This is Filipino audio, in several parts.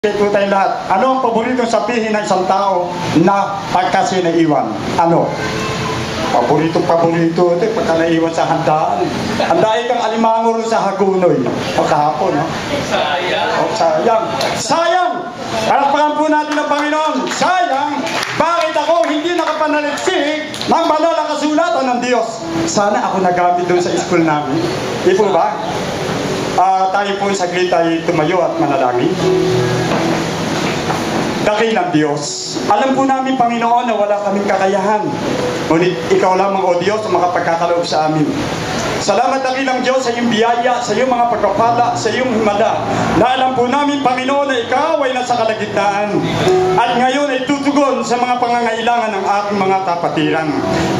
Po tayong lahat. Ano ang paboritong sabihin ng isang tao na pagkasi naiwan? Ano? Paborito ito pagka naiwan sa handaan. Handain kang alimango sa Hagunoy. Kahapon, no? Sayang. Sayang! Palakpakan po natin ang Panginoon. Sayang! Bakit ako hindi nakapanaliksik ng banal na kasulatan ng Diyos? Sana ako nagamit doon sa school namin. Di po ba? Tayo po saglit ay tumayo at manalangin. Dakilang Diyos, alam po namin, Panginoon, na wala kaming kakayahan. Ngunit Ikaw lamang, O Diyos, ang makapagkakaloob sa amin. Salamat, dakilang Diyos, sa iyong biyaya, sa iyong mga pagpapala, sa iyong himala. Na alam po namin, Panginoon, na Ikaw ay nasa kalagitnaan. At ngayon ay tutugon sa mga pangangailangan ng aking mga kapatiran.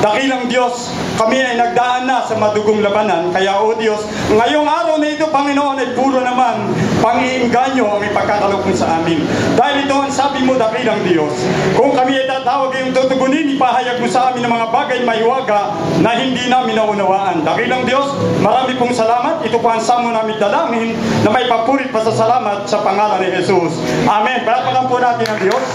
Dakilang Diyos, kami ay nagdaan na sa madugong labanan. Kaya, O Diyos, ngayong araw na ito, Panginoon, ay puro naman pang-iinganyo ang ipagkakaloob mo sa amin. Dahil ito ang sabi mo, dakilang Diyos, kung kami ay tatawag iyong tutugunin, ipahayag mo sa amin ng mga bagay maiwaga na hindi namin naunawaan. Dakilang Diyos, marami pong salamat. Ito po ang samo namin dalangin na may papurit pa sa salamat sa pangalan ni Jesus. Amen. Palakpakan po natin ang Diyos.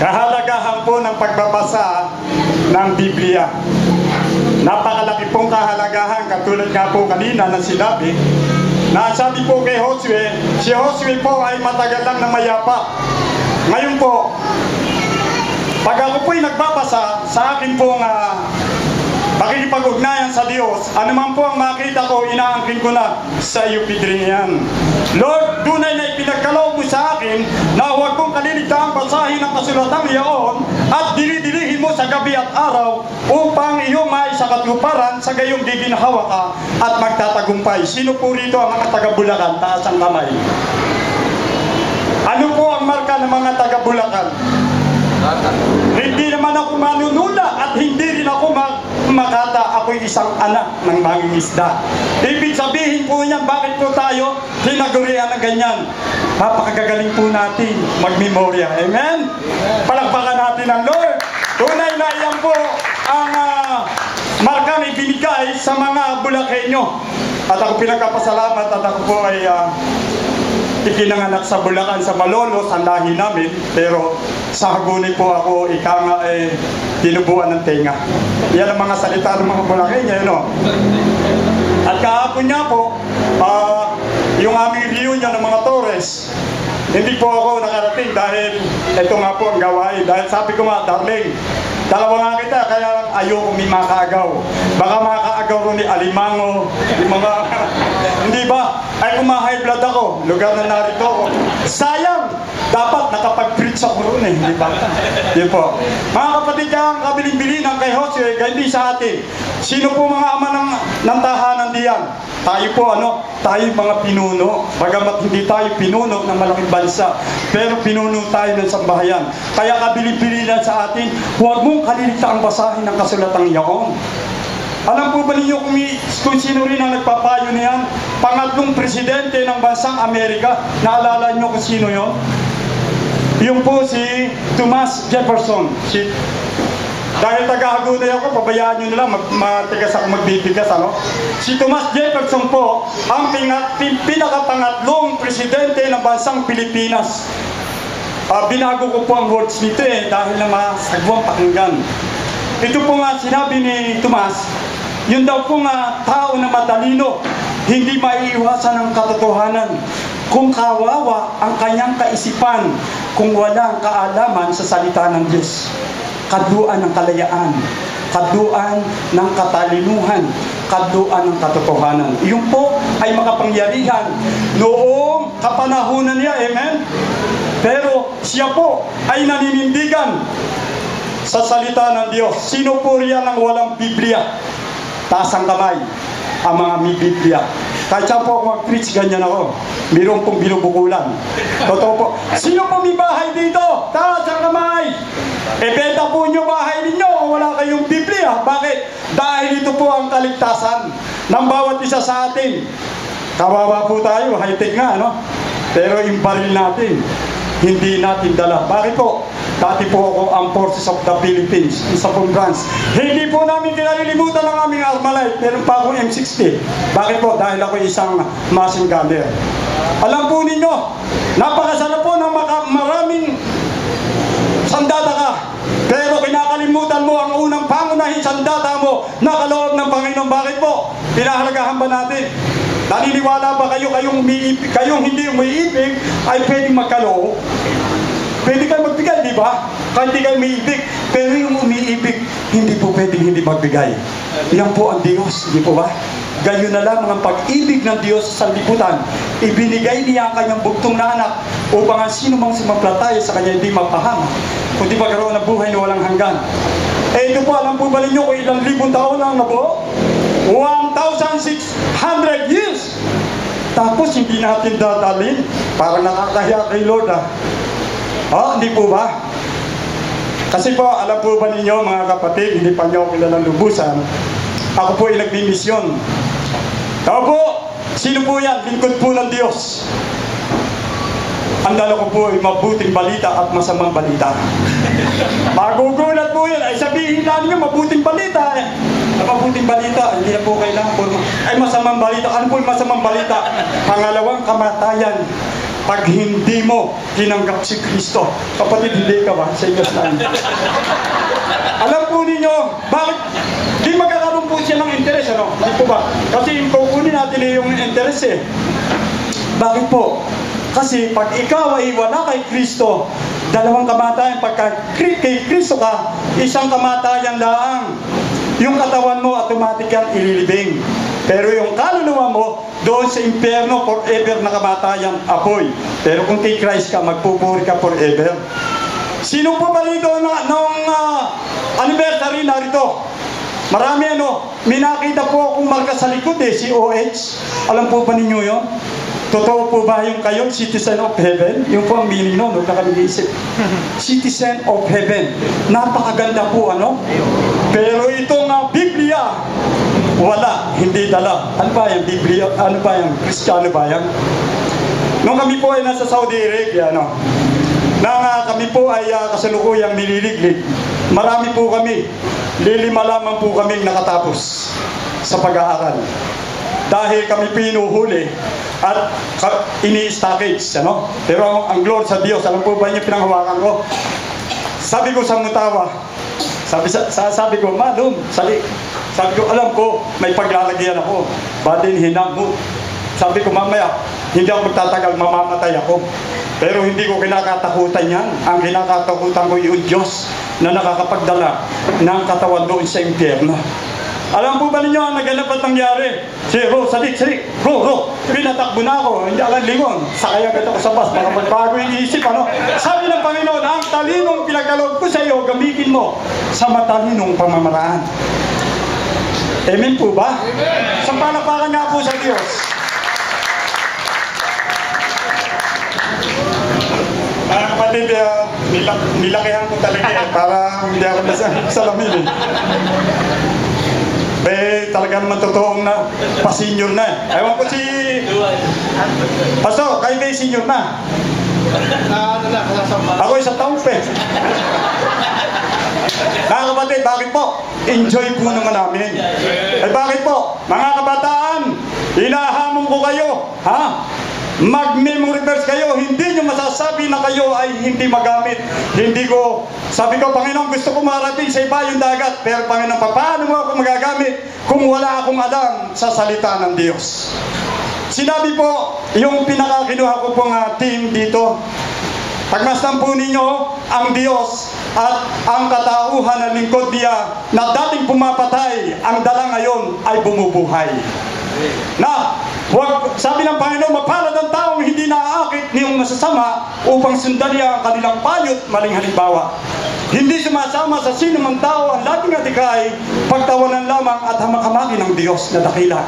Kahalagahan po ng pagbabasa ng Biblia. Napakalaki pong kahalagahan, katulad nga po kanina na sinabi, na sabi po kay Josue, si Josue po ay matagal lang na mayapa. Ngayon po, pag ako po'y nagbabasa sa akin pong pakikipag-ugnayan sa Diyos, anuman po ang makita ko, inaangkin ko na sa iyo pidringan. Lord, dunay na ipinagkaloob mo sa akin na huwag kong kaliligtaan basahin ang kasulatang iyon at dili-dilihin mo sa gabi at araw upang iyong maisakatuparan sa gayong giginhawa ka at magtatagumpay. Sino po rito ang mga taga-Bulacan? Taas ang kamay. Ano po ang marka ng mga taga-Bulacan? Hindi naman ako manunula at hindi rin ako makata. Ako'y isang anak ng mangingisda. Ibig sabihin po niyan, bakit po tayo tinagurian ng ganyan? Napakagagaling po natin magmemorya. Amen? Palakpakan natin ang Lord. Tunay na iyan po ang markang ibinigay sa mga Bulakenyo. At ako pinagkapasalamat at ako po ay ikinanganak sa Bulacan, sa Malolos, ang lahi namin. Pero sa Hagunoy po ako, tinubuan ng tenga. Yan ang mga salita ng mga Bulakenyo, no? At kahapon niya po, yung aming reunion ng mga Torres, hindi po ako nakarating dahil ito nga po ang gawain. Dahil sabi ko nga, darling, dalawa nga kita, kaya ayoko may makaagaw. Baka makaagaw rin ni Alimango, yung mga, hindi ba? Ay high blood ako, lugar na narito ako. Sayang! Dapat nakapag-preach ako rin hindi ba? Yun po. Mga kapatid, ang kabiling-bilinan kay Josue, hindi sa atin. Sino po mga ama ng tahanan diyan? Tayo po, tayo mga pinuno. Bagamat hindi tayo pinuno ng malaking bansa, pero pinuno tayo ng sambahayan. Kaya kabiling-bilinan sa atin, huwag mong kaliligtaan basahin ng kasulatang iyon. Alam po ba ninyo kung sino rin ang nagpapayo niyan? Pangatlong presidente ng bansang Amerika. Naalala nyo kung sino yon? Yung po si Thomas Jefferson. Dahil taga-Hagunoy ako, pabayaan nyo nila, matigas ako magbibigas, Si Thomas Jefferson po, ang pinakapangatlong presidente ng bansang Pilipinas. Binago ko po ang words nito dahil na masagwang pakinggan. Ito po nga sinabi ni Tomas, yun daw po nga tao na matalino, hindi maiiwasan ang katotohanan. Kung kawawa ang kanyang kaisipan, kung walang kaalaman sa salita ng Diyos. Kadluan ng kalayaan, kadluan ng katalinuhan, kadluan ng katotohanan. Iyon po ay makapangyarihan noong kapanahunan niya, amen? Pero siya po ay naninindigan sa salita ng Diyos. Sino po riyan ang walang Biblia? Taas ang kamay. Ang mga may Biblia. Kahit saan po ako mag-preach, ganyan ako. Mayroon pong binubukulan. Totoo po. Sino po may bahay dito? Taas ang kamay. Benta po nyo bahay ninyo kung wala kayong Biblia. Bakit? Dahil ito po ang kaligtasan ng bawat isa sa atin. Kawawa po tayo, high-tech nga, Pero yung baril natin, hindi natin dala. Bakit po? Dati po ako ang Forces of the Philippines, isa pong branch. Hindi po namin kinalilimutan ang aming Armalite. Meron pa akong M60. Bakit po? Dahil ako isang machine gunner. Alam po ninyo, napakasarap po ng maraming sandata ka. Pero kinakalimutan mo ang unang pangunahing sandata mo na kaloob ng Panginoon. Bakit po? Pinahalagahan ba natin? Naniniwala ba kayong hindi umiibig ay pwedeng magkaloob? Pwede kayo magbigay, di ba? Kahit hindi kayo umiibig. Pero yung umiibig, hindi po pwedeng hindi magbigay. Yan po ang Diyos, di po ba? Gayon na lang ang pag-ibig ng Diyos sa sanlibutan. Ibinigay niya ang kanyang bugtong na anak upang ang sino mang sumampalataya sa kanya hindi mapahama, kundi magkaroon ng buhay na walang hanggan. Eh ito po, alam po ba ninyo kung ilang libong taon lang na po? 1,600 years! Tapos hindi natin dadalhin. Parang nakakahiya kay Lord hindi po ba? Kasi po, alam po ba ninyo mga kapatid, hindi pa niyo ako kilalang lubusan. Ako po ay nagbimisyon. Ako po, sino po yan? Lingkod po ng Diyos. Ang dala ko po ay mabuting balita at masamang balita. Magugulat po yun. Ay sabihin namin yung mabuting balita. Mabuting balita, hindi na po kailangan po. Ay masamang balita. Ano po yung masamang balita? Pangalawang kamatayan. Pag hindi mo tinanggap si Kristo. Kapatid, hindi ka ba? Sa inyo lang. Alam po ninyo, bakit? Di magkakaroon po siya ng interes, ano? Hindi po ba? Kasi kukunin natin yung interes eh. Bakit po? Kasi pag ikaw ay wala kay Kristo, dalawang kamatayan. Pagka kay Kristo ka, isang kamatayan lang. Yung katawan mo automatic yan ililibing. Pero yung kaluluwa mo, doon sa impyerno forever na kamatayan, apoy. Pero kung kay Christ ka, magpupuri ka forever. Sino po ba rito nung anniversary narito? Marami may nakita po akong marka sa likod si OH. Alam po ba ninyo yun? Totoo po ba yung kayo, citizen of heaven? Yung po ang meaning nun, huwag na kami isip. Citizen of heaven. Napakaganda po, Pero itong Biblia, wala, hindi dala. Ano ba yung Biblia? Ano ba yung Kristiyano ba yan? Nung kami po ay nasa Saudi Arabia, kami po ay kasalukuyang nililiglig. Marami po kami. Lilima lamang po kami nakatapos sa pag-aaral. Dahil kami pinuhuli at ini-stockage, Pero ang glory sa Diyos, alam po ba niyo pinanghawakan ko? Sabi ko sa mutawa, sabi ko, Madam, sabi ko, alam ko, may paglalagyan ako. Badin hinamot. Sabi ko, mamaya, hindi ako magtatagal, mamamatay ako. Pero hindi ko kinakatakutan yan. Ang kinakatakutan ko yung Diyos na nakakapagdala ng katawan doon sa impyerno. Alam po ba ninyo ang naganap at nangyari? Salik, Ro. Pinatakbo na ako, hindi alam lingon. Sakay agad ako sa bus, baka magbago yung isip, Sabi ng Panginoon, ang talinong pinagkaloob ko sa iyo, gamitin mo sa matalinong pamamaraan. Amen po ba? Amen. Sa palapakan nga po sa Diyos. Mga kapatid, nilakihan ko talaga para hindi ako salamin talaga naman totoong na pa-senior na. Ewan ko si Pastor, kayo kayo senior na. Ako isang taon pa Mga kapatid, bakit po? Enjoy po naman namin. Bakit po? Mga kabataan, hinahamon ko kayo, mag-memory verse kayo, hindi nyo masasabi na kayo ay hindi magamit. Hindi ko, sabi ko, Panginoon, gusto ko marating sa iba yung dagat, pero Panginoon, paano mo ako magagamit kung wala akong alam sa salita ng Diyos? Sinabi po, yung pinakakinuha ko pong team dito, pagmasdan po ninyo ang Diyos at ang katauhan ng lingkod niya na dating pumapatay, ang dala ngayon ay bumubuhay. Sabi ng Panginoon, mapalad ang taong hindi naaakit niyong masasama upang sundan niya ang kanilang payot maling halimbawa. Hindi sumasama sa sino mang tao ang laging atikay, pagtawanan lamang at hamak-hamakin ng Diyos na dakila.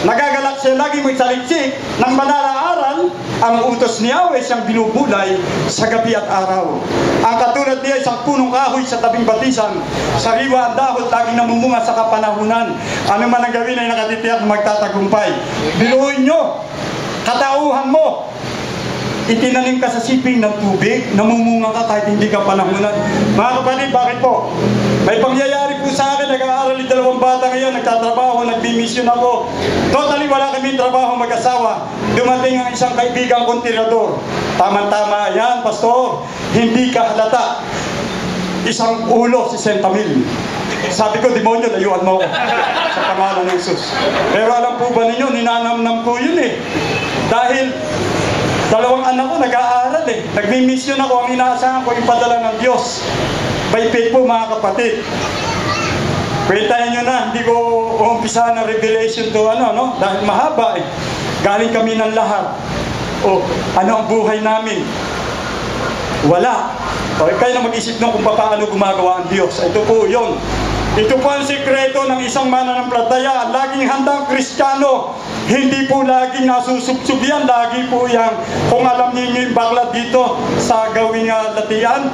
Nagagalak siya laging may saliksik ng banal na aral, ang utos ni Yahweh siyang binubulay sa gabi at araw. Ang katulad niya isang punong kahoy sa tabing batisan, sariwa ang dahot laging namumunga sa kapanahunan. Ano man ang gawin ay nakatitiyak na magtatagumpay. Biluin nyo, katauhan mo, itinanim ka sa siping ng tubig, namumunga ka kahit hindi ka panahunan. Mga kapatid, bakit po? May pangyayari po sa akin, nag-aaral yung 2 bata ngayon, nagtatrabaho, nagbimisyon ako. Totally wala kami trabaho mag-asawa. Dumating ang isang kaibigan kong tirador. Tama-tama yan, pastor, hindi ka halata. Isang ulo si Sentamil. Sabi ko, demonyo, layuan mo ako sa pangalan ng Jesus. Pero alam po ba ninyo, ninanamnam ko yun eh. Dahil 2 anak ko nag-aaral eh. Nagmi-mission ako, ang inaasahan ko yung padala ng Diyos. By faith po mga kapatid. Kwentahin nyo na, hindi ko umpisahan ng revelation to dahil mahaba eh. Galing kami ng lahat. O, ano ang buhay namin? Wala. O, kayo na mag-isip nung kung paano gumagawa ang Diyos. Ito po yun. Ito po ang sikreto ng isang mananampalataya. Laging handang Kristiyano. Hindi po laging nasusubsub yan. Lagi po yan. Kung alam niyo yung baklat dito sa gawing latian,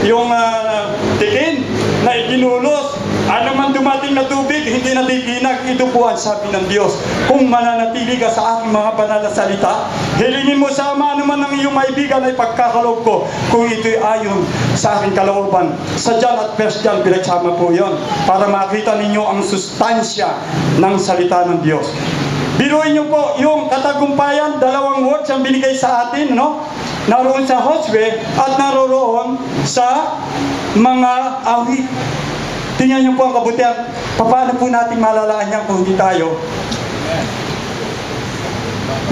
yung tikin na ikinulos, ano man dumating na tubig, hindi natitinag. Ito po ang sabi ng Diyos. Kung mananatili ka sa aking mga banal na salita, hilingin mo sa Ama, ano man ang iyong maibigan ay pagkakaloob ko, kung ito'y ayon sa aking kalooban. Sa John at 1 John, pinagsama po yon para makita ninyo ang sustansya ng salita ng Diyos. Biruin niyo po yung katagumpayan, 2 words ang binigay sa atin, naroon sa Josue at naroon sa mga awit. Tingnan niyo po ang kabutihan. Paano po natin malalaan yan kung hindi tayo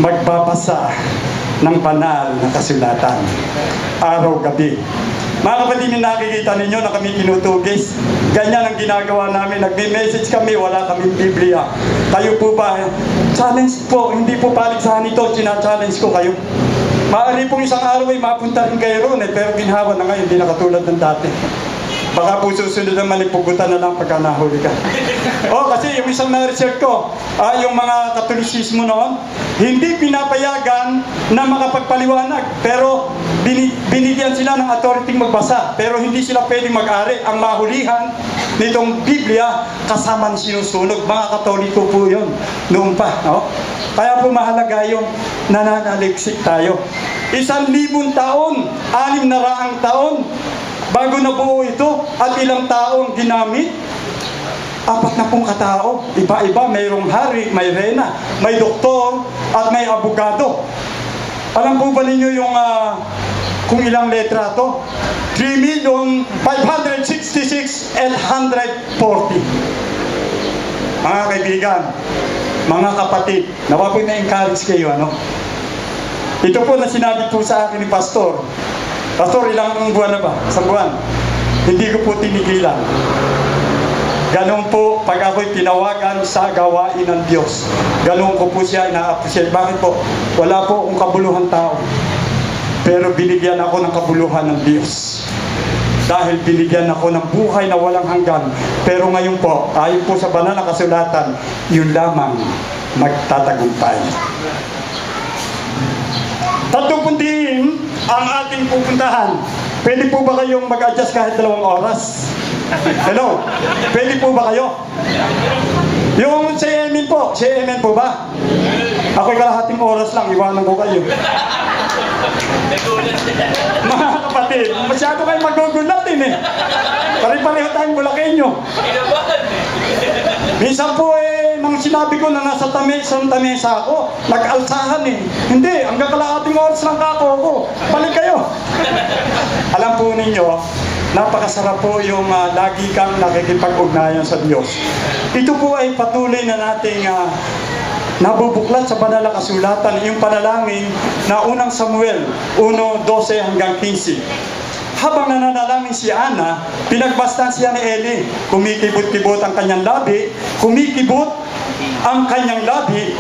magbabasa ng banal na kasulatan araw-gabi. Mga kapatid, nakikita ninyo na kami tinutugis. Ganyan ang ginagawa namin. Nagme-message kami, wala kaming Biblia. Kayo po ba? Challenge po. Hindi po paligsahan ito. China-challenge ko kayo. Maaari pong isang araw ay mapunta rin kayo roon pero ginhawa na ngayon, hindi na katulad ng dati. Baka po susunod naman ipugutan na lang pagka nahuli ka. Kasi yung isang na-research ko, yung mga Katolisismo noon, hindi pinapayagan na makapagpaliwanag. Pero binigyan sila ng authority magbasa. Pero hindi sila pwedeng mag-ari. Ang mahulihan nitong Biblia, kasama sinusunog. Mga Katoliko po yun. Noon pa. Kaya po mahalaga yung nananaliksik tayo. 1,000 taon, 600 taon, bago nabuo ito, at ilang taong ginamit? 40 katao. Iba-iba, mayroong hari, may reyna, may doktor, at may abogado. Alam po ba ninyo yung kung ilang letra to? 3,566,140. Mga kaibigan, mga kapatid, nawapoy na-encourage kayo, Ito po na sinabi po sa akin ni Pastor. Pastor, ilang buwan na ba? 1 buwan. Hindi ko po tinigilan. Ganun po pag ako'y tinawagan sa gawain ng Diyos. Ganun ko po siya ina-appreciate. Bakit po? Wala po akong kabuluhan tao. Pero binigyan ako ng kabuluhan ng Diyos. Dahil binigyan ako ng buhay na walang hanggan. Pero ngayon po, ayon po sa banal na kasulatan, yun lamang magtatagumpay. 3 puntiin ang ating pupuntahan. Pwede po ba kayong mag-adjust kahit 2 oras? Hello? Pwede po ba kayo? Yung say amen po. Say amen po ba? Ako'y kalahating oras lang. Iwanan ko kayo. Mga kapatid, masyado kayo magugulatin eh. Pare-pareho tayong Bulakenyo. Minsan po nang sinabi ko na nasa tamesa ako, nag-alsahan eh. Hindi, hanggang kalahating oras lang ako. Balik kayo. Alam po ninyo, napakasarap po yung lagi kang nakikipag-ugnayan sa Diyos. Ito po ay patuloy na nating nabubuklat sa banal na kasulatan, yung panalangin na unang Samuel 1:12 hanggang 15. Habang nananalangin si Ana, pinagbastan siya ni Eli. Kumikibot-kibot ang kanyang labi,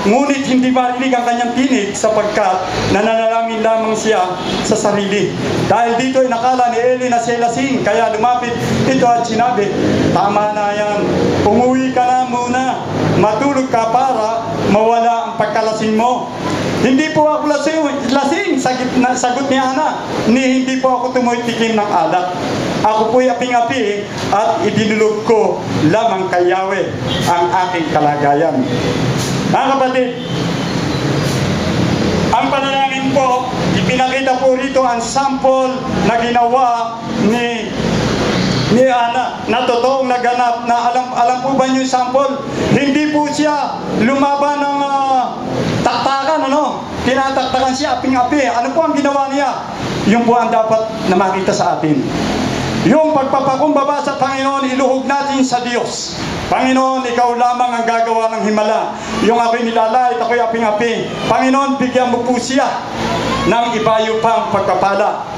ngunit hindi marinig ang kanyang tinig sapagkat nananalangin lamang siya sa sarili. Dahil dito ay nakala ni Eli na siya lasing, kaya lumapit ito at sinabi, tama na yan, umuwi ka na muna, matulog ka para mawala ang pagkalasing mo. Hindi po ako lasing, sagot ni Ana, hindi po ako tumitikim ng alak. Ako po'y aping-api at idinulog ko lamang kay Yahweh ang aking kalagayan. Mga kapatid, ang panalangin po, ipinakita po rito ang sample na ginawa ni Ana, na totoong naganap, na alam po ba yung sample? Hindi po siya lumaban ng taktakan, tinataktakan siya, aping-api. Ano po ang ginawa niya? Yung po ang dapat na makita sa atin. Yung pagpapakumbaba sa Panginoon, iluhog natin sa Diyos. Panginoon, ikaw lamang ang gagawa ng himala. Yung ako'y nilalait, ako'y aping-api. Panginoon, bigyan mo po siya ng ibayo pang pagpapala.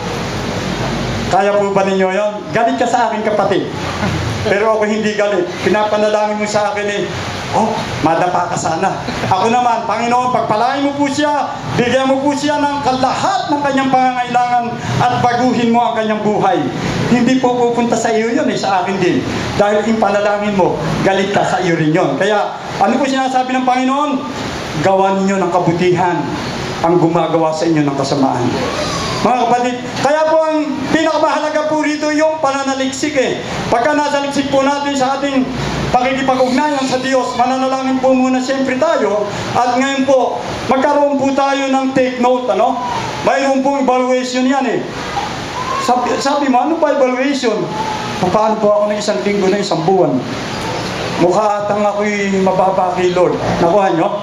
Kaya po ba ninyo yun? Galit ka sa akin, kapatid. Pero ako hindi galit. Pinapanalangin mo sa akin madapa ka sana. Ako naman, Panginoon, pagpalain mo po siya, bigyan mo po siya ng lahat ng kanyang pangangailangan at baguhin mo ang kanyang buhay. Hindi po pupunta sa iyo yun, sa akin din. Dahil yung panalangin mo, galit ka sa iyo rin yun. Kaya, ano po sinasabi ng Panginoon? Gawan ninyo ng kabutihan ang gumagawa sa inyo ng kasamaan. Mga kapatid, kaya po ang pinakamahalaga po rito yung pananaliksik Pagka nasa liksik po natin sa ating pakikipag-ugnayan sa Diyos, mananalangin po muna siyempre tayo. At ngayon po, magkaroon po tayo ng take note, Mayroon pong evaluation yan Sabi mo, ano ba evaluation? Paano po ako ng isang linggo na isang buwan? Mukha atang ako'y mababa kay Lord. Nakuha nyo?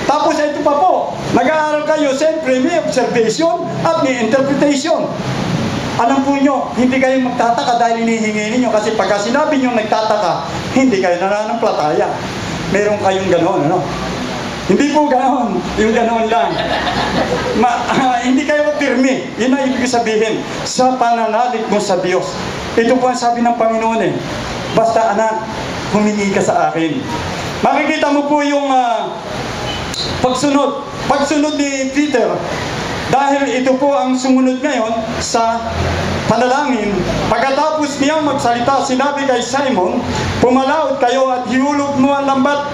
Tapos ito pa po, nag-aaral kayo, siyempre may observation at may interpretation. Alam po nyo, hindi kayo magtataka dahil hinihingi ninyo kasi pagka sinabi nyo nagtataka, hindi kayo nananampalataya. Meron kayong gano'n, Hindi po gano'n, yung gano'n lang. Hindi kayo magpirmi, yun ang ibig sabihin, sa pananalig mo sa Diyos. Ito po ang sabi ng Panginoon basta anak, humingi ka sa akin. Makikita mo po yung pagsunod ni Peter, dahil ito po ang sumunod ngayon sa panalangin. Pagkatapos niyang magsalita, sinabi kay Simon, pumalaot kayo at hiulog mo ang lambat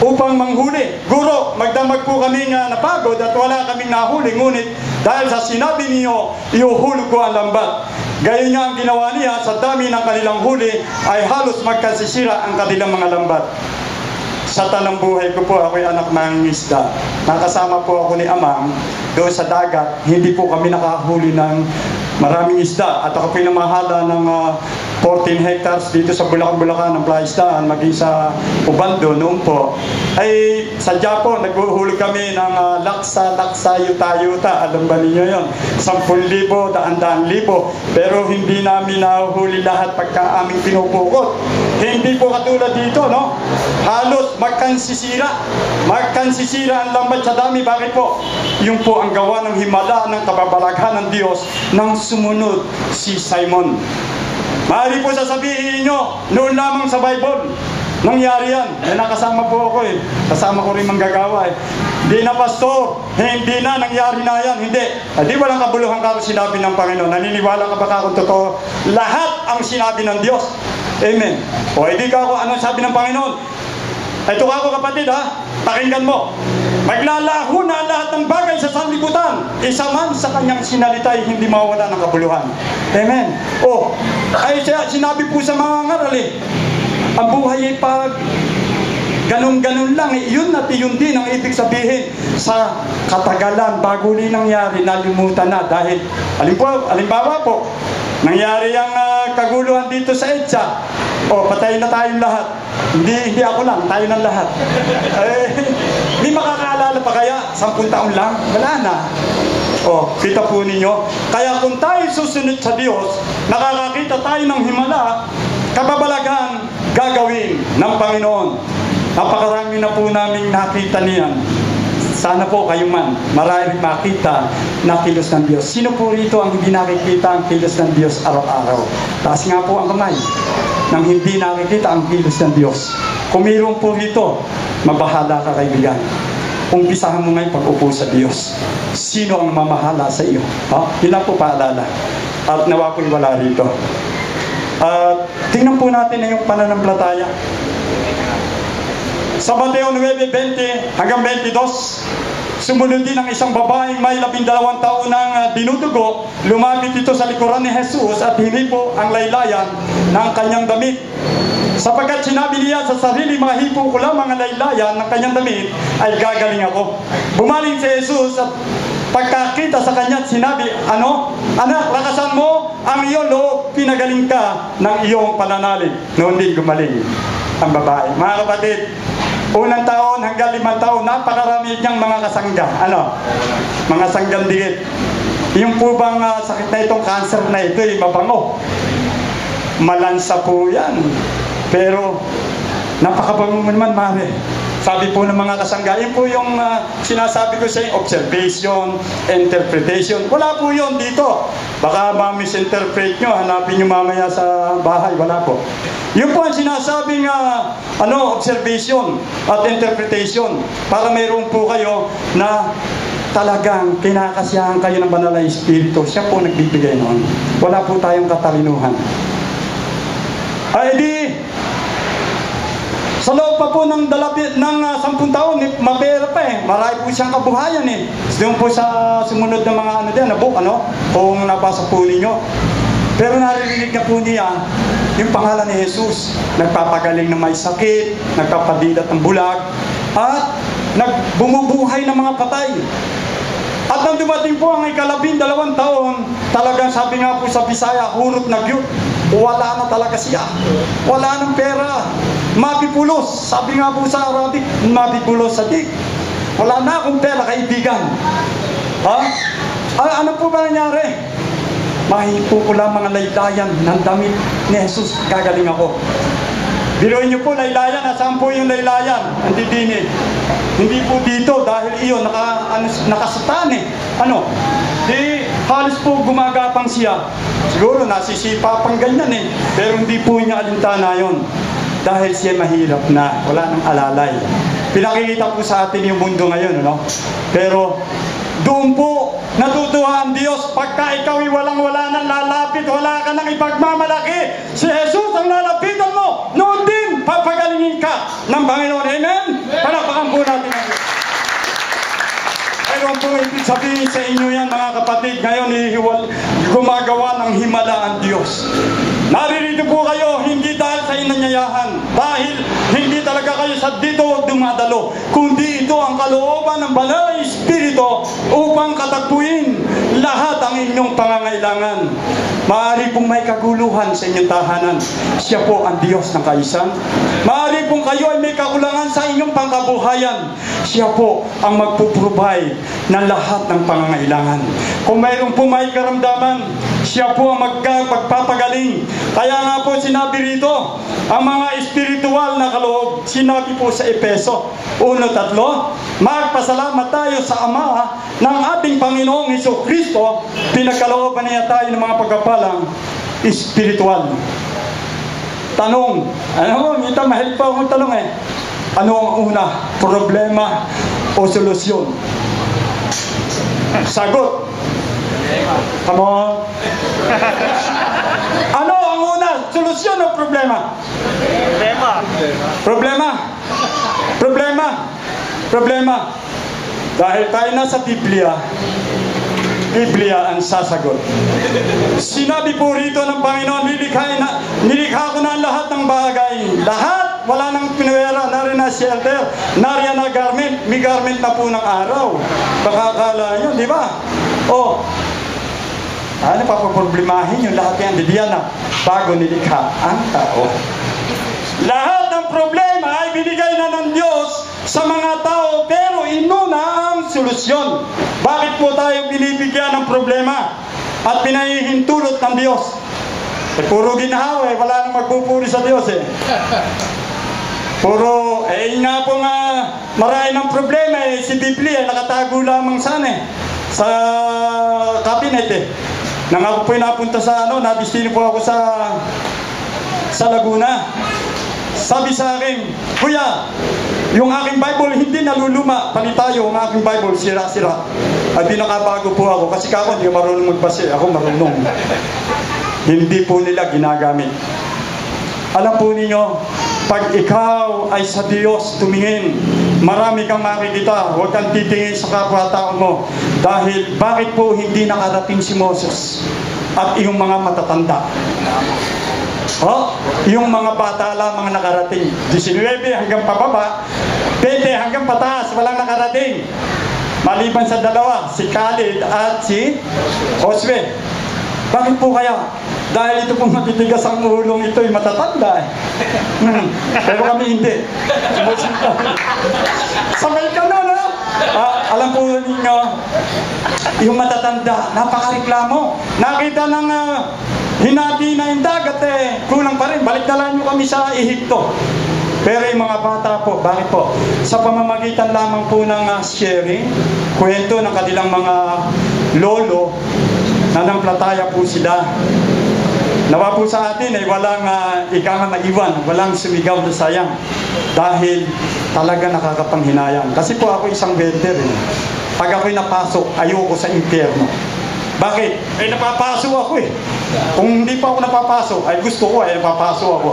upang manghuli. Guro, magdamag po kami nga napagod at wala kaming nahuli, ngunit dahil sa sinabi niyo, iuhulog ko ang lambat. Gayon nga ang ginawa niya, sa dami ng kanilang huli ay halos magkasisira ang kanilang mga lambat. Sa tanang buhay ko po, ako'y anak ng isda. Nakasama po ako ni Amang doon sa dagat. Hindi po kami nakahuli ng maraming isda. At ako pinamahala ng 14 hectares dito sa Bulacan, ng Plaisdaan, maging sa Ubando noon po. Ay sadya po, naghuhulog kami ng laksa, yuta. Alam ba ninyo yun? 10,000, 100,000. Pero hindi namin nahuhuli lahat pagka aming pinupukot. Hindi po katulad dito, halos magkansisira ang lambat sa dami. Bakit po? Yung po ang gawa ng himala ng kababalaghan ng Diyos nang sumunod si Simon. Maaari po sasabihin nyo, noon lamang sa Bible, nangyari yan. Nakasama po ako Kasama ko rin manggagawa Hindi na pastor, hindi na, nangyari na yan. Hindi. Di walang kabuluhan ka kung sinabi ng Panginoon. Naniniwala ka ba kung totoo? Lahat ang sinabi ng Diyos. Amen. O hindi ka ako, ano sabi ng Panginoon? Ito ako kapatid pakinggan mo. Maglalaho na lahat ng bagay sa sanlibutan. Isa man sa kanyang sinalita ay hindi mawawala ng kabuluhan. Amen. Ay sinabi po sa mga ngaral ang buhay ay pag ganun-ganun lang yun at yun din ang ibig sabihin sa katagalan bago nangyari, nalimutan na dahil halimbawa po nangyari ang kaguluhan dito sa EDSA. Patayin na tayong lahat. Hindi ako lang, tayo ng lahat. May makakaalala pa kaya? 10 taon lang? Wala na. Kita po ninyo. Kaya kung tayo susunod sa Diyos, nakakakita tayo ng himala, kababalaghan gagawin ng Panginoon. Napakarami na po namin nakita niyan. Sana po kayo man maraming makita na kilos ng Diyos. Sino po rito ang hindi nakikita ang kilos ng Diyos araw-araw? Taas nga po ang kamay nang hindi nakikita ang kilos ng Diyos. Kung mayroon po rito, mabahala ka kaibigan. Umpisahan mo ngayon pag-upo sa Diyos. Sino ang mamahala sa iyo? Yun lang po paalala. At nawa po'y wala rito. Tingnan po natin na yung pananampalataya. Sa Mateo 9:20 hanggang 22, Sumunod din ang isang babaeng may 12 taon ng dinudugo. Lumapit ito sa likuran ni Jesus at hinipo ang laylayan ng kanyang damit. Sapagkat sinabi niya sa sarili, mahipo ko lang mga laylayan ng kanyang damit, ay gagaling ako. Bumaling si Jesus at pagkakita sa kanya, sinabi, anak, lakasan mo ang iyong loob, pinagaling ka ng iyong pananalig. Noon din gumaling ang babae. Mga kapatid, unang taon hanggang 5 taon, napakarami niyang mga kasangga. Mga sanggang dikit. Yung po bang sakit na itong cancer na ito, mabango. Malansa po yan. Pero, napakabango mo naman, mare. Sabi po ng mga kasangga, yun po yung sinasabi ko sa inyo, observation, interpretation. Wala po yun dito. Baka ma-misinterpret nyo, hanapin nyo mamaya sa bahay. Wala po. Yun po ang sinasabing observation at interpretation. Para mayroon po kayo na talagang kinakasiyahan kayo ng banal na Espiritu. Siya po nagbibigay noon. Wala po tayong katalinuhan. Ay di, sa loob pa po ng 10 taon, mapera pa eh. Marami po siyang kabuhayan eh. Doon po sa sumunod na mga kung nabasa po ninyo. Pero naririnig na po niya yung pangalan ni Jesus. Nagpapagaling ng may sakit, nagpapadilat ng bulag, at bumubuhay ng mga patay. At nang dumating po ang 12 taon, talagang sabi nga po sa Bisaya, hurot na gyud. Wala na talaga siya. Wala nang pera. Mapipulos. Sabi nga po sa Arabic, mapipulos sa dik. Wala na akong pera, kaibigan. Ano po ba nangyari? Mahipo ko lang mga laylayan ng damit ni Jesus. Gagaling ako. Biruin niyo po, laylayan. Nasaan po yung laylayan? Hindi po dito dahil iyon nakasatan eh. Di halos po gumagapang siya. Siguro nasisipa pang ganyan eh. Pero hindi po niya alintana yun. Dahil siya mahirap na. Wala nang alalay. Pinakikita po sa atin yung mundo ngayon. Pero doon po natutuwa ang Diyos. Pagka ikaw walang-wala nang lalapit, wala ka nang ipagmamalaki, si Jesus ang lalapitan mo. Noon din, papagalingin ka ng Panginoon. Amen? Palapakan po natin ang Diyos. Mayroon po ibig sabihin sa inyo yan, mga kapatid. Ngayon, gumagawa ng himala ang Diyos. Naririto po kayo, hindi dahil sa inanyayahan, dahil hindi talaga kayo sa dito dumadalo, kundi ito ang kalooban ng Banal na Espiritu upang katagpuin lahat ang inyong pangangailangan. Maaari pong may kaguluhan sa inyong tahanan, siya po ang Diyos ng kaisan. Maaari pong kayo ay may kakulangan sa inyong pangkabuhayan, siya po ang magpuprovide ng lahat ng pangangailangan. Kung mayroon po may karamdaman, siya po ang magpapagaling. Kaya nga po sinabi rito, ang mga espiritual na kaloob, sinabi po sa Efeso 1:3, magpasalamat tayo sa Ama ng ating Panginoong Hesukristo, pinagkalooban niya tayo ng mga pagkapalang espiritual. Tanong, minta mahal pa akong tanong eh. Ano ang una? Problema o solusyon? Sagot. Come on. Ano ang una? Solusyon o problema? Problema. Dahil tayo nasa Biblia ang sasagot. Sinabi po rito ng Panginoon, nilikha ko na ang lahat ng bagay. Lahat, wala nang pinuwera, nariyan na shelter, nariyan na garment, may garment na po ng araw. Baka akala nyo, di ba? Ano papaproblemahin yung lahat yan, didiyan na bago nilikha ang tao. Lahat ng problema ay binigay na ng Diyos sa mga tao, pero inuna ang solusyon. Bakit po tayo binibigyan ng problema at pinahihintulot ng Diyos? Puro ginahawa eh, wala nang magpupuri sa Diyos eh. Puro, nga po nga, marami ng problema eh, si Biblia nakatago lamang sana eh, sa cabinet eh. Nang ako po napunta sa nadistino po ako sa Laguna. Sabi sa akin, Kuya, yung aking Bible hindi naluluma, palit tayo, ang aking Bible sira-sira. At pinakabago po ako, kasi ako hindi marunong magbasa, ako marunong. Hindi po nila ginagamit. Alam po ninyo, pag ikaw ay sa Diyos tumingin, marami kang makikita. Huwag kang titingin sa kapwa-tao mo. Dahil bakit po hindi nakarating si Moses at yung mga matatanda? Yung mga bata lamang nakarating. 19 hanggang pababa, 20 hanggang pataas, walang nakarating. Maliban sa dalawa, si Khalid at si Josue. Bakit po kaya? Dahil ito pong matitigas ang ulong ito ay matatanda. Pero kami hindi. Sabay ka nun, ha? Alam po ninyo, yung matatanda, napakareklamo. Nakita ng hinati na yung dagat, kulang pa rin. Baliktalan nyo kami sa Ehipto. Pero yung mga bata po, bakit po? Sa pamamagitan lamang po ng sharing, kwento ng kanilang mga lolo, nanampalataya po sila. Nawa po sa atin ay walang maiwan, walang sumigaw na sayang. Dahil talaga nakakapanghinayang. Kasi po ako isang welder. Pag ako'y napasok, ayoko sa impyerno. Bakit? Napapasok ako Kung hindi pa ako napapasok, ay gusto ko napapasok ako.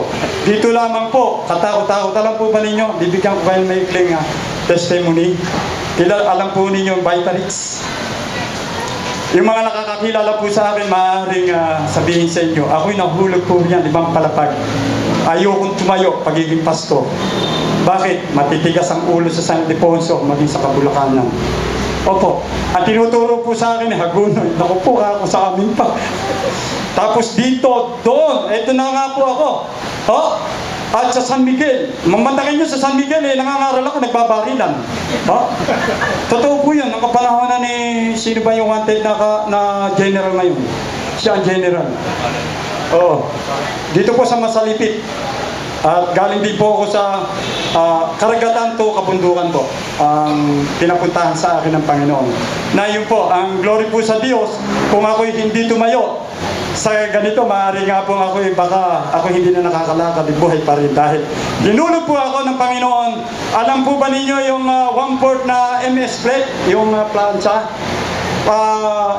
Dito lamang po, katakot-takot. Alam po ba ninyo, bibigyan ko kayo ng maikling testimony. Alam po ninyo yung Vitalix. Yung mga nakakakilala po sa akin, maaaring sabihin sa inyo, ako'y nahulog po riyan, 5 palapag. Ayokong tumayo, pagiging pastor. Bakit? Matitigas ang ulo sa San Ildefonso, maging sa Kabulakanan. Opo. At tinuturo po sa akin, Hagunoy. Naku po, ako sa amin pa. Tapos dito, doon, eto na nga po ako. At sa San Miguel, mamandakin nyo sa San Miguel, nangangaral ako, nagbabarilan. Totoo po yun, nakapanahon na ni, sino ba yung wanted na general ngayon? Siya ang general. Dito po sa Masalipit. At galing din po ako sa karagatan to, kabundukan po, ang pinapuntahan sa akin ng Panginoon. Na yun po, ang glory po sa Diyos, kung ako'y hindi tumayo sa ganito, maaari nga po baka ako hindi na nakakalakad, buhay pa rin. Dahil dinulog po ako ng Panginoon. Alam po ba ninyo yung 1/4 na MS plate, yung plancha?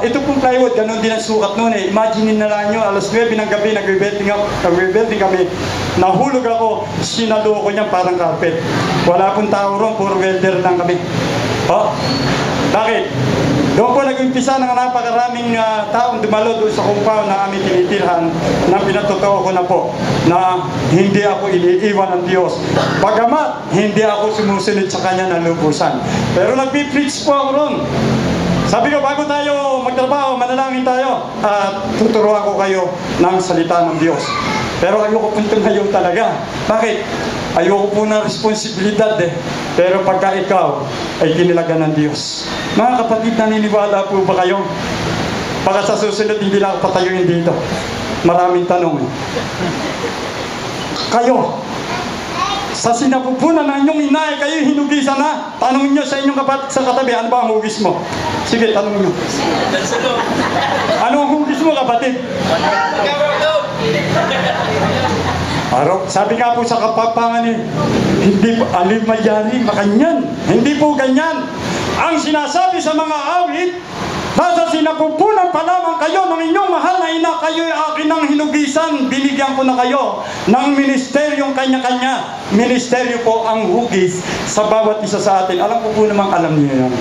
Ito pong plywood, ganun din ang sukat noon Imagine na lang nyo, alas 9 ng gabi, nag-welding kami. Nahulog ako, sinalo ko niyan parang carpet. Wala pong tao ron, puro welder lang kami. Bakit? Doon po nag-umpisa ng napakaraming taong dumalo doon sa compound na aming tinitirhan na pinatotoo ko na po na hindi ako iniiwan ng Diyos. Bagamat hindi ako sumusunod sa Kanya ng lubusan. Pero nag-preach po ako ron. Sabi ko, bago tayo magtrabaho, manalangin tayo at tuturuan ko kayo ng salita ng Diyos. Pero ayoko po ngayon talaga. Bakit? Ayoko po ng responsibilidad Pero pagka ikaw ay kinilagan ng Diyos. Mga kapatid, naniniwala po ba kayo? Baka sa susunod hindi lang patayuin dito. Maraming tanong Kayo, sa sinapupunan ng inyong inay, kayo hinugisan na. Tanongin nyo sa inyong kapatid sa katabi, ano ba ang hugis mo? Sige, tanongin nyo. Ano ang hugis mo, kapatid? Sabi nga po sa kapapangan hindi po, alimayari, makanyan. Hindi po ganyan. Ang sinasabi sa mga awit, nasa sinapupunan pa lamang kayo ng inyong mahal na ina, kayo'y akin ng hinugisan. Binigyan ko na kayo ng ministeryong kanya-kanya. Ministeryo po ang hugis sa bawat isa sa atin. Alam ko po namang alam niyo yan.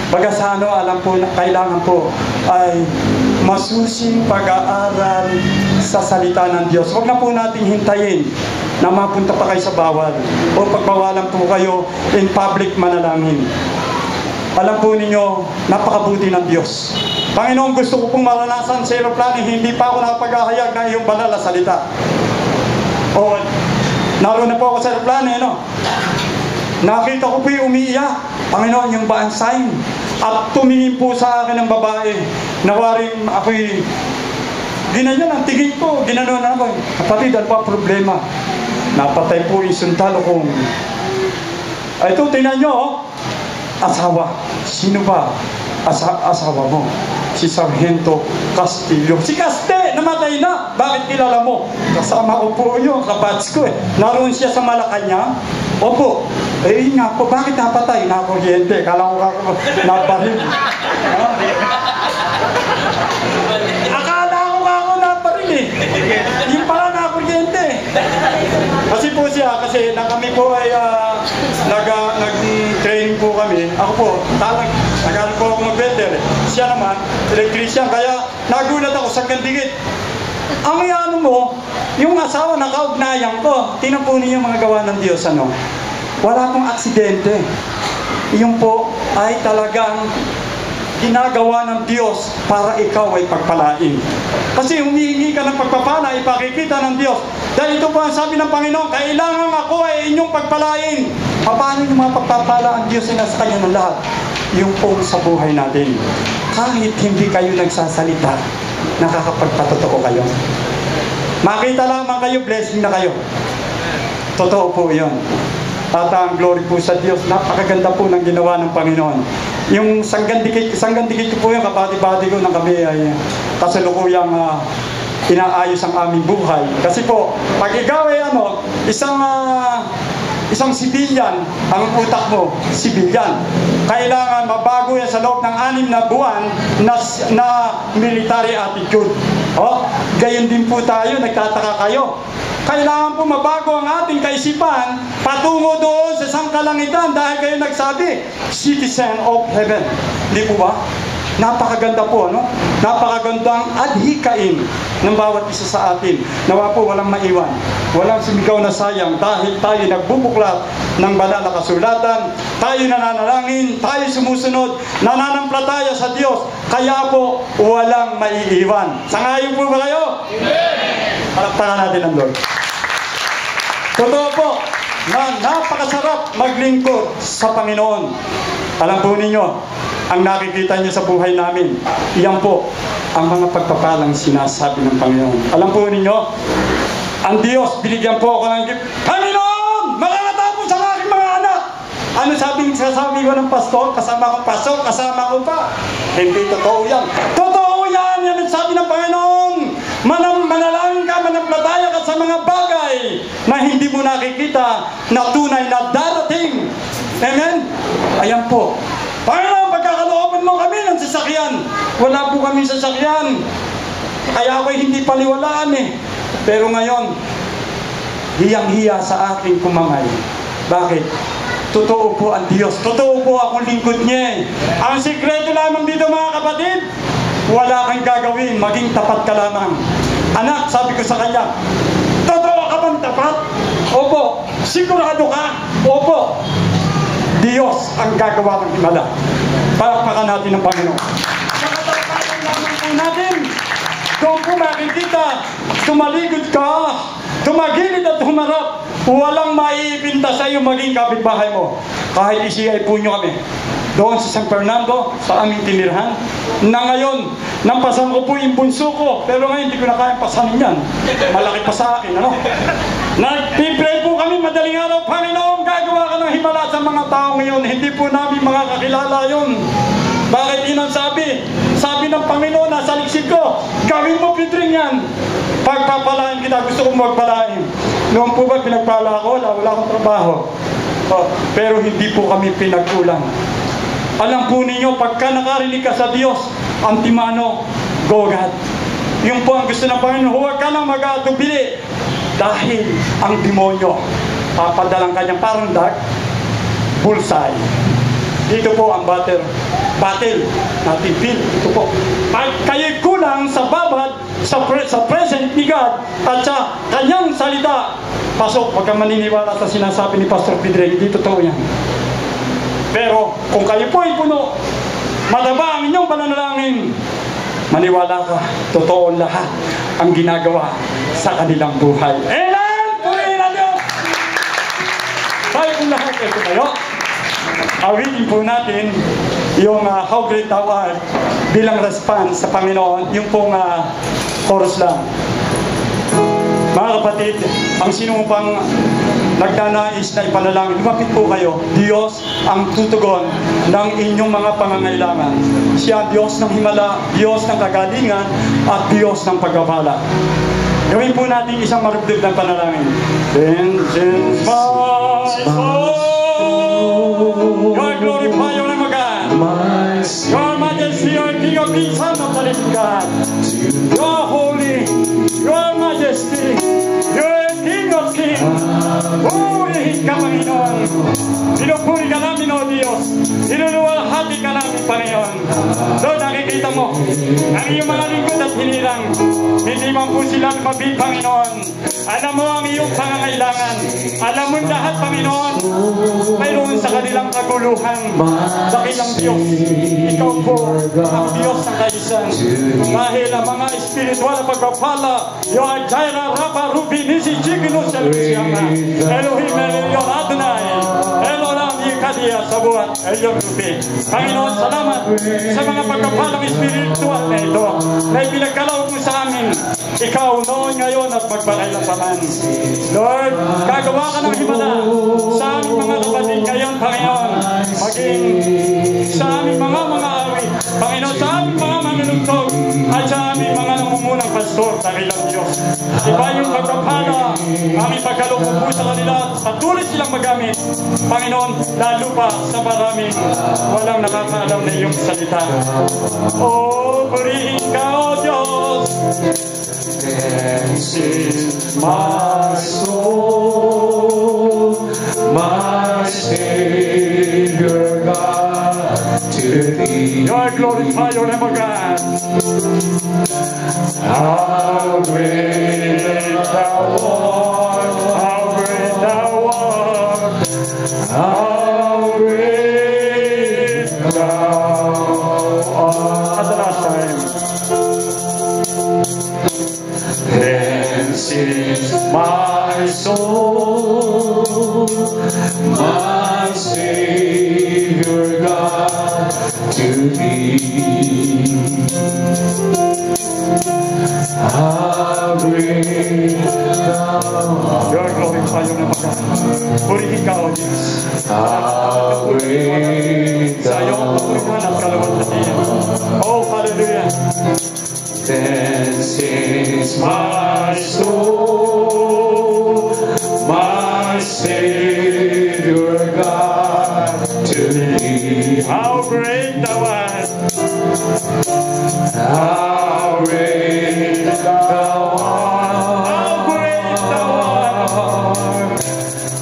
Baga sa alam po na kailangan po ay masusing pag-aaral sa salita ng Diyos. Huwag na po nating hintayin na mapunta pa kayo sa bawal o pagbawalan po kayo in public manalangin. Alam po ninyo, napakabuti ng Diyos. Panginoon, gusto ko pong maranasan sa aeroplano, hindi pa ako nakapag-ahayag ng iyong banal na salita. Naroon na po ako sa aeroplano, nakita ko po yung umiiyak. Panginoon, yung ba ang sign? At tumingin po sa akin ng babae. Nawaring ako'y ginanyan ang tingin ko. Ginanon na ako. Kapatid, ano ba problema? Napatay po yung sundalo kong. Ito, tingnan nyo, asawa. Sino ba? Asawa mo. Si Sargento Castillo. Si Caste, namatay na. Bakit kilala mo? Kasama ko po yun, kabats ko Naroon siya sa Malacanang. Opo. Nga po, bakit napatay? Nakuryente. Kala ko naparil. Akala ko naparil Yung pala nakuryente. Kasi po siya, po, tagal po ako mag-welder. Siya naman, electrician, kaya nagulat ako sa gandigit. Ang ano mo, yung asawa na kaugnayan ko, tingnan po niyo mga gawa ng Diyos, ano? Wala pong aksidente. Yung po ay talagang ginagawa ng Diyos para ikaw ay pagpalain. Kasi humihingi ka ng pagpapala, ipakikita ng Diyos. Dahil ito po ang sabi ng Panginoon, kailangan ako ay inyong pagpalain. Paano yung mga pagpapala ang Diyos ay nasa kanya ng lahat? Yung po sa buhay natin. Kahit hindi kayo nagsasalita, nakakapagpatotoo kayo. Makita lamang kayo, blessing na kayo. Totoo po yun. At ang glory po sa Diyos, napakaganda po ng ginawa ng Panginoon. Yung sanggandikit ko po yung kapati-pati ko ng kami ay kasalukuyang inaayos ang aming buhay. Kasi po, pag ikaw ay isang sibilyan, ang utak mo, sibilyan. Kailangan mabago yan sa loob ng 6 na buwan na military attitude. Gayon din po tayo, nagtataka kayo. Kailangan po mabago ang ating kaisipan patungo doon sa sangkalangitan dahil kayo nagsabi, citizen of heaven. Hindi po ba? Napakaganda po, no? Napakagandang adhikain ng bawat isa sa atin. Nawa po walang maiwan, walang sumigaw na sayang dahil tayo nagbubuklat ng banal na kasulatan, tayo nananalangin, tayo sumusunod, nananampalataya sa Diyos, kaya po walang maiiwan. Sangayon po ba kayo? Amen! Palakpakan natin ang Lord. Totoo po na napakasarap maglingkod sa Panginoon. Alam po ninyo, ang nakikita niyo sa buhay namin, iyan po ang mga pagpapalang sinasabi ng Panginoon. Alam po ninyo, ang Diyos, binigyan po ako ng gift. Panginoon, makakatapos ang aking mga anak. Ano sasabi ko ng pastor? Kasama ko pastor, kasama ko pa. Hindi totoo yan. Totoo yan! Yan ang sabi ng Panginoon. Manalangin ka, manampalataya ka sa mga bagay na hindi mo nakikita na tunay na darating. Amen? Ayan po. Panginoon, pagkakalooban mo kami ng sasakyan. Wala po kami sasakyan. Kaya ako'y hindi paliwalaan eh. Pero ngayon, hiyang-hiya sa aking kumangay. Bakit? Totoo po ang Diyos. Totoo po akong lingkod niya. Ang sikreto lamang dito mga kapatid, wala kang gagawin, maging tapat ka lamang. Anak, sabi ko sa kanya, totoo ka bang tapat? Opo. Sigurado ka? Opo. Diyos ang gagawa ng himala. Palakpakan natin ng Panginoon. Nakatapakan lamang po natin. Doon po makikita, tumaligod ka, tumagilid at humarap, walang maiipinta sa iyo maging kapitbahay mo. Kahit isiay po nyo kami. Doon sa San Fernando, sa aming tinirhan, na ngayon, nampasan ko po yung bunso ko, pero ngayon hindi ko na kayang pasanin yan. Malaki pa sa akin, ano? Nagpipray po kami madaling araw, Panginoon, gagawa ka ng himala sa mga tao ngayon. Hindi po namin makakakilala yun. Bakit yun ang sabi? Sabi ng Panginoon, nasa liksik ko, gawin mo pitring yan. Pagpapalain kita, gusto kong magpalain. Noon po ba pinagpala ako? Wala akong trabaho. Pero hindi po kami pinagkulang. Alam po ninyo, pagka nakarinig ka sa Diyos, antimano, go God. Yung po ang gusto ng Panginoon, huwag ka nang mag-atubili. Dahil ang demonyo, papadalang kanyang parang dark bullseye. Dito po ang battle natin feel. Ito po. Pag kayo'y kulang sa babad, sa present ni God, at sa kanyang salita, pasok, huwag kang maniniwala sa sinasabi ni Pastor Pedro, hindi totoo yan. Pero kung kayo po ay puno, mataba ang inyong pananalangin, maniwala ka, totoo lahat ang ginagawa sa kanilang buhay. Amen! Purihin na Diyos! Tayo kung lahat ito kayo, awitin po natin yung How Great Thou Art bilang response sa Panginoon, yung pong chorus lang. Mga kapatid, ang sino pang nagdanais na ipanalangin, lumapit po kayo. Diyos ang tutugon ng inyong mga pangangailangan. Siya Diyos ng himala, Diyos ng kagalingan, at Diyos ng pagpapala. Gawin po natin isang marubdib ng panalangin. Vengeance my soul, God glorify your name, God. Your Majesty, your King of Kings, Son of the living God. You are holy, your Majesty, your King of Kings. Purihin ka, Panginoon. Pinupuri ka namin, O Diyos. Inuluwala Panginoon. Lord, nakikita mo ang iyong mga lingkod at hinirang. Hindi man po sila lumapit, Panginoon. Alam mo ang iyong pangangailangan. Alam mo lahat, Panginoon. Mayroon sa kanilang kaguluhan. Dakilang Diyos, ikaw po ang Diyos ng kaisan. Dahil ang mga espiritual na pagpapala, you are Jaira, Rapa, Rubi, Nisi, Chigino, Shalusiana, Elohim, Elion, Adonai, Elohim, Ikadia, Sabuat, Elion, Rubi. Panginoon, salamat sa mga pagpapalang espiritual na ito na ipinagkalawag mo sa amin. Ikaw noon, ngayon at magpakailanpaman. Lord, gagawa ka ng himala sa aming mga kapatid ngayon, Panginoon. Maging sa aming mga awit, Panginoon, sa aming mga manunugtog at sa aming mga nangungunang pastor, dakilang Diyos. Iba yung pagpapala, aming pagkaloob po sa kanila at patuloy silang magamit, Panginoon, lalo pa sa maraming walang nakakaalam na iyong salita. O, purihin ka, O Diyos. This is my soul, my Savior God, to Thee. Lord, glorify your name, O God. How great Thou art, how great Thou art, how great Thou art. At the last time. This is my soul, my Savior God, to Thee. How great Thou art. Lord, glorify your name, O God. Purihin ka, O Diyos. How great Sa iyong Thou kapurihan at kalawalhatian. Oh, hallelujah. This is my soul, my Savior God, to Thee. How great Thou art. How great Thou art. How great Thou art.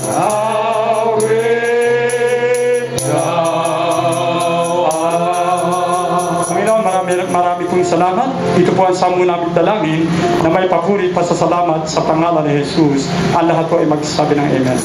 How great Thou art. Panginoon, marami pong salamat. Ito po ang samo naming dalangin na may papuri pa sa salamat sa pangalan ni Jesus. Ang lahat po ay magsasabi ng Amen.